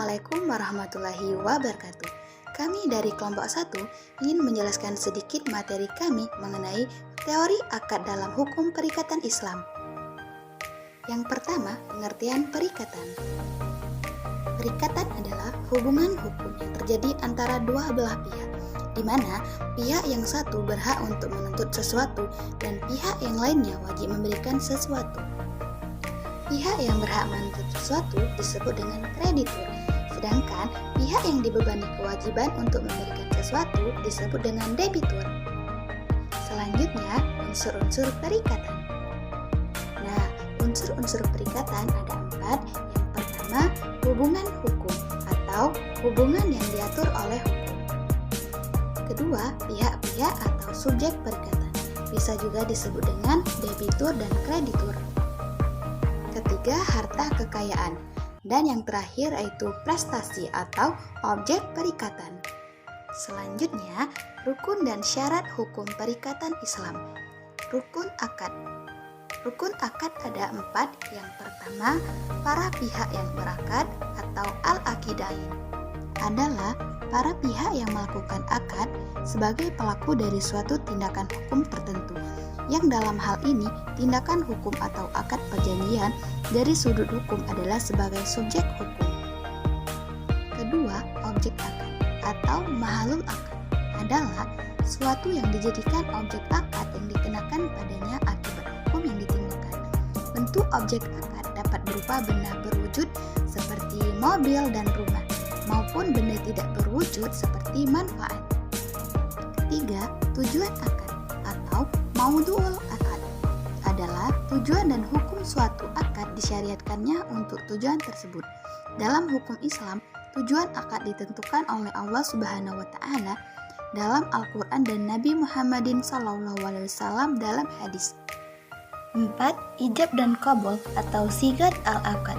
Assalamualaikum warahmatullahi wabarakatuh. Kami dari kelompok 1 ingin menjelaskan sedikit materi kami mengenai teori akad dalam hukum perikatan Islam. Yang pertama, pengertian perikatan. Perikatan adalah hubungan hukum yang terjadi antara dua belah pihak, di mana pihak yang satu berhak untuk menuntut sesuatu dan pihak yang lainnya wajib memberikan sesuatu. Pihak yang berhak menuntut sesuatu disebut dengan kreditur, sedangkan pihak yang dibebani kewajiban untuk memberikan sesuatu disebut dengan debitur. Selanjutnya, unsur-unsur perikatan. Nah, unsur-unsur perikatan ada 4. Yang pertama, hubungan hukum atau hubungan yang diatur oleh hukum. Kedua, pihak-pihak atau subjek perikatan, bisa juga disebut dengan debitur dan kreditur. Ketiga, harta kekayaan. Dan yang terakhir yaitu prestasi atau objek perikatan. Selanjutnya, rukun dan syarat hukum perikatan Islam. Rukun akad. Rukun akad ada 4. Yang pertama, para pihak yang berakad atau al-aqidain adalah para pihak yang melakukan akad sebagai pelaku dari suatu tindakan hukum tertentu, yang dalam hal ini tindakan hukum atau akad perjanjian dari sudut hukum adalah sebagai subjek hukum. Kedua, objek akad atau mahalul akad adalah suatu yang dijadikan objek akad yang dikenakan padanya akibat hukum yang ditimbulkan. Bentuk objek akad dapat berupa benda berwujud seperti mobil dan rumah, maupun benda tidak berwujud seperti manfaat. Ketiga, tujuan akad atau maudhu'ul akad adalah tujuan dan hukum suatu akad disyariatkannya untuk tujuan tersebut. Dalam hukum Islam, tujuan akad ditentukan oleh Allah Subhanahu wa taala dalam Al-Qur'an dan Nabi Muhammadin SAW dalam hadis. 4. Ijab dan qabul atau sigat al-akad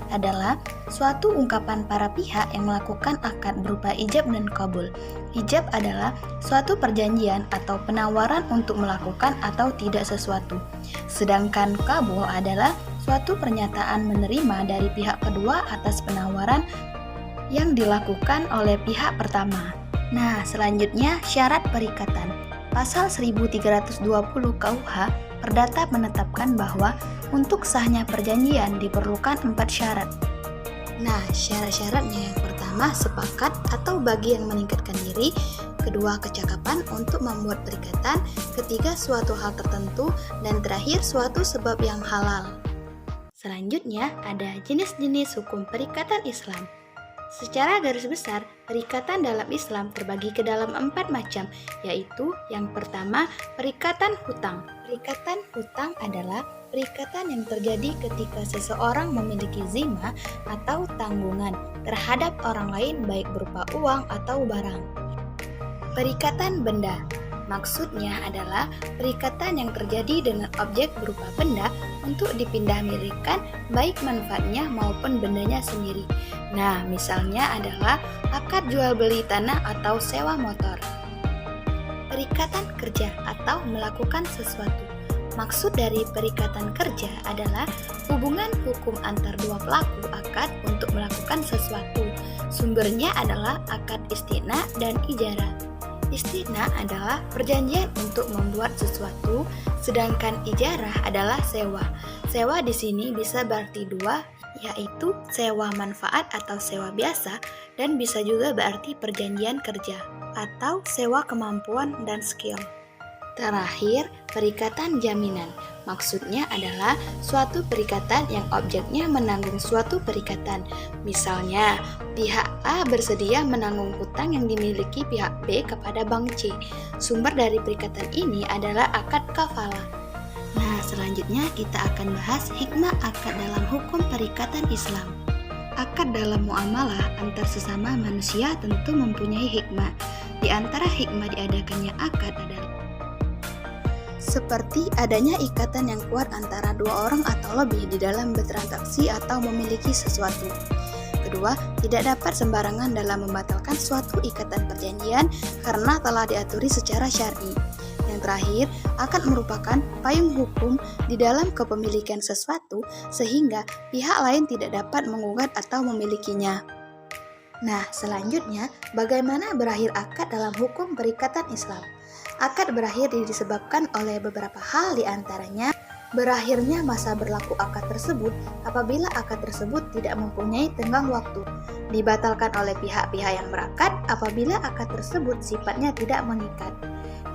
adalah suatu ungkapan para pihak yang melakukan akad berupa ijab dan qabul. Ijab adalah suatu perjanjian atau penawaran untuk melakukan atau tidak sesuatu. Sedangkan qabul adalah suatu pernyataan menerima dari pihak kedua atas penawaran yang dilakukan oleh pihak pertama. Nah, selanjutnya syarat perikatan. Pasal 1320 KUH Perdata menetapkan bahwa untuk sahnya perjanjian diperlukan 4 syarat. Nah, syarat-syaratnya yang pertama, sepakat atau bagi yang meningkatkan diri. Kedua, kecakapan untuk membuat perikatan. Ketiga, suatu hal tertentu. Dan terakhir, suatu sebab yang halal. Selanjutnya, ada jenis-jenis hukum perikatan Islam. Secara garis besar, perikatan dalam Islam terbagi ke dalam 4 macam, yaitu yang pertama, perikatan hutang. Perikatan hutang adalah perikatan yang terjadi ketika seseorang memiliki zimah atau tanggungan terhadap orang lain baik berupa uang atau barang. Perikatan benda. Maksudnya adalah perikatan yang terjadi dengan objek berupa benda untuk dipindah milikkan baik manfaatnya maupun bendanya sendiri. Nah, misalnya adalah akad jual beli tanah atau sewa motor. Perikatan kerja atau melakukan sesuatu. Maksud dari perikatan kerja adalah hubungan hukum antar dua pelaku akad untuk melakukan sesuatu. Sumbernya adalah akad istina dan ijarah. Istina adalah perjanjian untuk membuat sesuatu, sedangkan ijarah adalah sewa. Sewa di sini bisa berarti 2, yaitu sewa manfaat atau sewa biasa, dan bisa juga berarti perjanjian kerja atau sewa kemampuan dan skill. Terakhir, perikatan jaminan. Maksudnya adalah suatu perikatan yang objeknya menanggung suatu perikatan. Misalnya, pihak A bersedia menanggung hutang yang dimiliki pihak B kepada bank C. Sumber dari perikatan ini adalah akad kafalah. Nah, selanjutnya kita akan bahas hikmah akad dalam hukum perikatan Islam. Akad dalam muamalah antar sesama manusia tentu mempunyai hikmah. Di antara hikmah diadakannya akad adalah seperti adanya ikatan yang kuat antara dua orang atau lebih di dalam bertransaksi atau memiliki sesuatu. Kedua, tidak dapat sembarangan dalam membatalkan suatu ikatan perjanjian karena telah diaturi secara syar'i. Yang terakhir, akad merupakan payung hukum di dalam kepemilikan sesuatu sehingga pihak lain tidak dapat menggugat atau memilikinya. Nah, selanjutnya, bagaimana berakhir akad dalam hukum perikatan Islam? Akad berakhir disebabkan oleh beberapa hal, di antaranya berakhirnya masa berlaku akad tersebut apabila akad tersebut tidak mempunyai tenggang waktu, dibatalkan oleh pihak-pihak yang berakad apabila akad tersebut sifatnya tidak mengikat.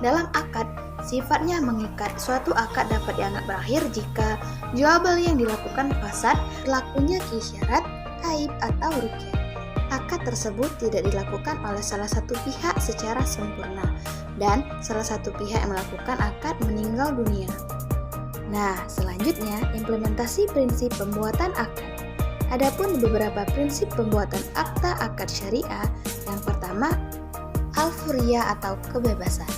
Dalam akad, sifatnya mengikat, suatu akad dapat dianggap berakhir jika jual beli yang dilakukan fasad, berlakunya kisyarat, taib, atau rukyat. Akad tersebut tidak dilakukan oleh salah satu pihak secara sempurna, dan salah satu pihak yang melakukan akad meninggal dunia. Nah, selanjutnya implementasi prinsip pembuatan akad. Adapun beberapa prinsip pembuatan akta akad syariah, yang pertama, al-furiyah atau kebebasan.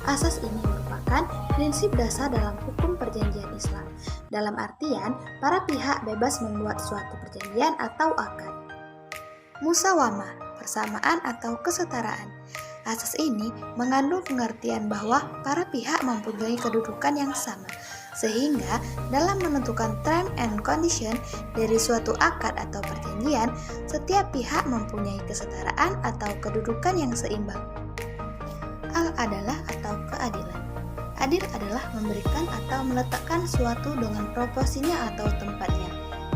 Asas ini merupakan prinsip dasar dalam hukum perjanjian Islam. Dalam artian, para pihak bebas membuat suatu perjanjian atau akad. Musawamah, persamaan atau kesetaraan. Asas ini mengandung pengertian bahwa para pihak mempunyai kedudukan yang sama, sehingga dalam menentukan term and condition dari suatu akad atau perjanjian, setiap pihak mempunyai kesetaraan atau kedudukan yang seimbang. Al-adalah atau keadilan. Adil adalah memberikan atau meletakkan suatu dengan proporsinya atau tempatnya.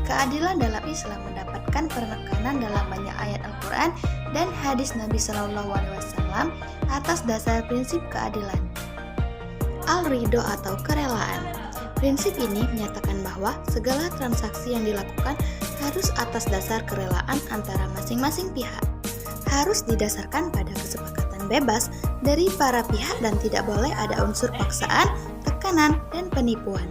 Keadilan dalam Islam mendapatkan penekanan dalam banyak ayat Al-Quran dan hadis Nabi Shallallahu Alaihi Wasallam atas dasar prinsip keadilan. Al-ridho atau kerelaan. Prinsip ini menyatakan bahwa segala transaksi yang dilakukan harus atas dasar kerelaan antara masing-masing pihak. Harus didasarkan pada kesepakatan bebas dari para pihak dan tidak boleh ada unsur paksaan, tekanan, dan penipuan.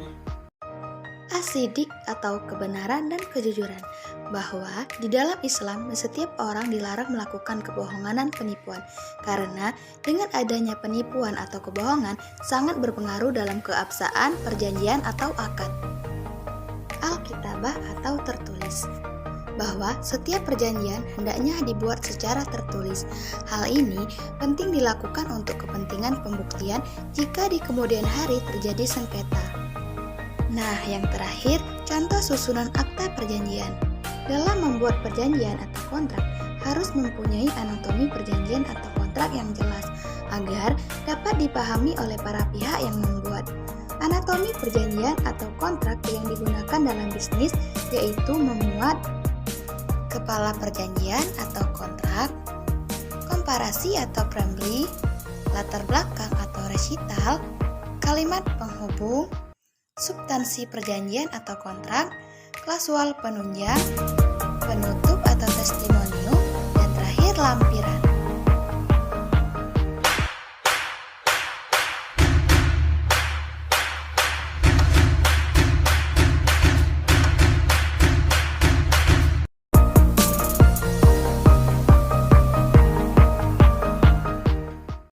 Asidik atau kebenaran dan kejujuran, bahwa di dalam Islam setiap orang dilarang melakukan kebohongan dan penipuan, karena dengan adanya penipuan atau kebohongan sangat berpengaruh dalam keabsahan perjanjian atau akad. Al-kitabah atau tertulis, bahwa setiap perjanjian hendaknya dibuat secara tertulis. Hal ini penting dilakukan untuk kepentingan pembuktian jika di kemudian hari terjadi sengketa. Nah, yang terakhir, contoh susunan akta perjanjian. Dalam membuat perjanjian atau kontrak, harus mempunyai anatomi perjanjian atau kontrak yang jelas, agar dapat dipahami oleh para pihak yang membuat. Anatomi perjanjian atau kontrak yang digunakan dalam bisnis yaitu memuat kepala perjanjian atau kontrak, komparasi atau preambli, latar belakang atau resital, kalimat penghubung, substansi perjanjian atau kontrak, klausul penunjang, penutup atau testimonium, dan terakhir lampiran.